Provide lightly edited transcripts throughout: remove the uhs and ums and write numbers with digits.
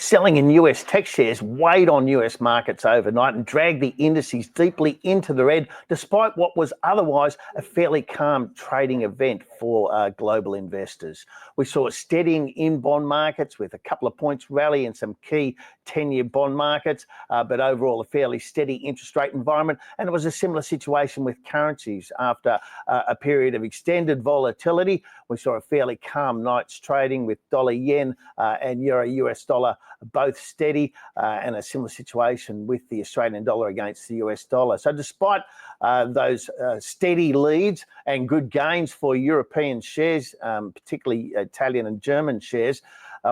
Selling in US tech shares weighed on US markets overnight and dragged the indices deeply into the red, despite what was otherwise a fairly calm trading event for global investors. We saw a steadying in bond markets with a couple of points rally in some key 10-year bond markets, but overall a fairly steady interest rate environment. And it was a similar situation with currencies. After a period of extended volatility, we saw a fairly calm night's trading with dollar yen and euro US dollar both steady, and a similar situation with the Australian dollar against the US dollar. So despite those steady leads and good gains for European shares, particularly Italian and German shares,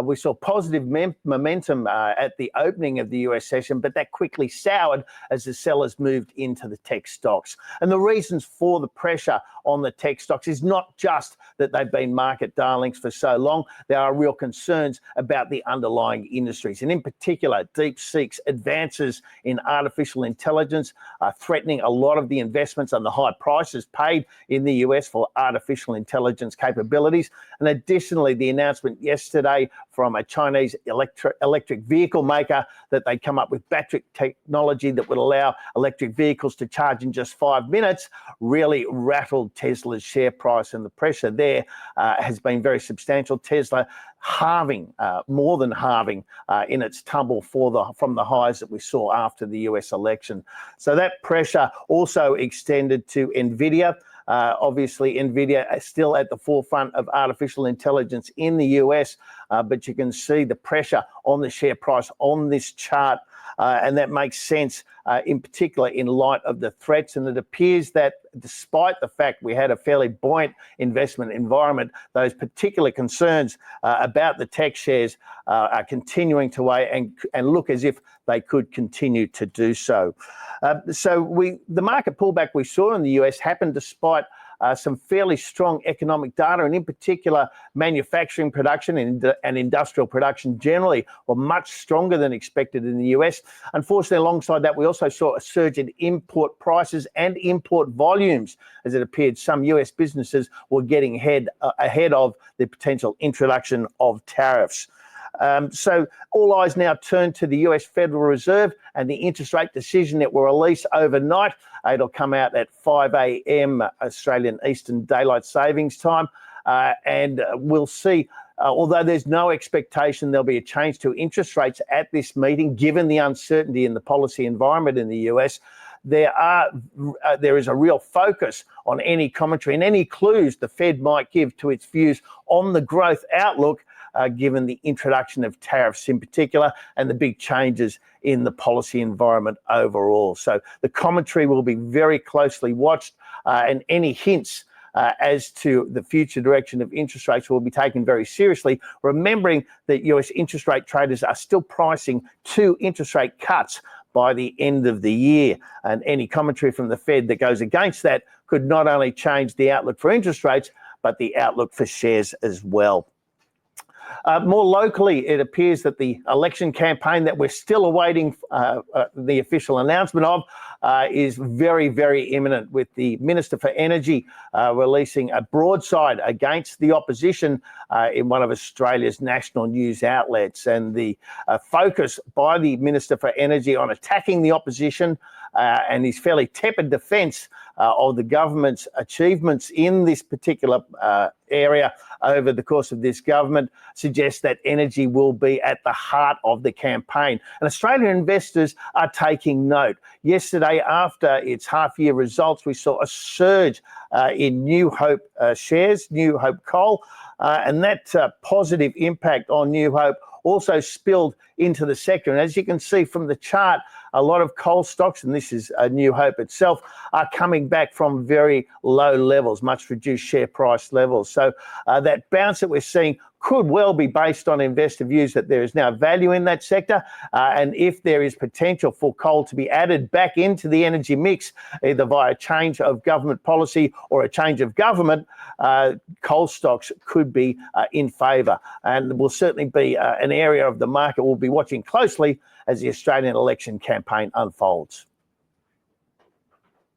we saw positive momentum at the opening of the US session, but that quickly soured as the sellers moved into the tech stocks. And the reasons for the pressure on the tech stocks is not just that they've been market darlings for so long. There are real concerns about the underlying industries, and in particular, DeepSeek's advances in artificial intelligence are threatening a lot of the investments and the high prices paid in the US for artificial intelligence capabilities. And additionally, the announcement yesterday from a Chinese electric vehicle maker that they come up with battery technology that would allow electric vehicles to charge in just 5 minutes really rattled Tesla's share price, and the pressure there has been very substantial. Tesla halving, more than halving in its tumble from the highs that we saw after the US election. So that pressure also extended to Nvidia. Obviously, Nvidia is still at the forefront of artificial intelligence in the US, but you can see the pressure on the share price on this chart, and that makes sense in particular in light of the threats. And it appears that despite the fact we had a fairly buoyant investment environment, those particular concerns about the tech shares are continuing to weigh and look as if they could continue to do so. The market pullback we saw in the US happened despite some fairly strong economic data, and in particular, manufacturing production and industrial production generally were much stronger than expected in the US. Unfortunately, alongside that, we also saw a surge in import prices and import volumes, as it appeared some US businesses were getting ahead of the potential introduction of tariffs. So all eyes now turn to the US Federal Reserve and the interest rate decision that will release overnight. It'll come out at 5 a.m. Australian Eastern Daylight Savings Time. And we'll see, although there's no expectation there'll be a change to interest rates at this meeting, given the uncertainty in the policy environment in the US, there is a real focus on any commentary and any clues the Fed might give to its views on the growth outlook, given the introduction of tariffs in particular and the big changes in the policy environment overall. So the commentary will be very closely watched, and any hints as to the future direction of interest rates will be taken very seriously, remembering that US interest rate traders are still pricing 2 interest rate cuts by the end of the year. And any commentary from the Fed that goes against that could not only change the outlook for interest rates, but the outlook for shares as well. More locally, it appears that the election campaign that we're still awaiting the official announcement of is very, very imminent, with the Minister for Energy releasing a broadside against the opposition in one of Australia's national news outlets. And the focus by the Minister for Energy on attacking the opposition and his fairly tepid defence of the government's achievements in this particular area over the course of this government suggests that energy will be at the heart of the campaign. And Australian investors are taking note. Yesterday, after its half-year results, we saw a surge in New Hope shares, New Hope coal, and that positive impact on New Hope also spilled into the sector. And as you can see from the chart, a lot of coal stocks, and this is New Hope itself, are coming back from very low levels, much reduced share price levels. So that bounce that we're seeing could well be based on investor views that there is now value in that sector. And if there is potential for coal to be added back into the energy mix, either via change of government policy or a change of government, coal stocks could be in favour. And will certainly be an area of the market we'll be watching closely as the Australian election campaign unfolds.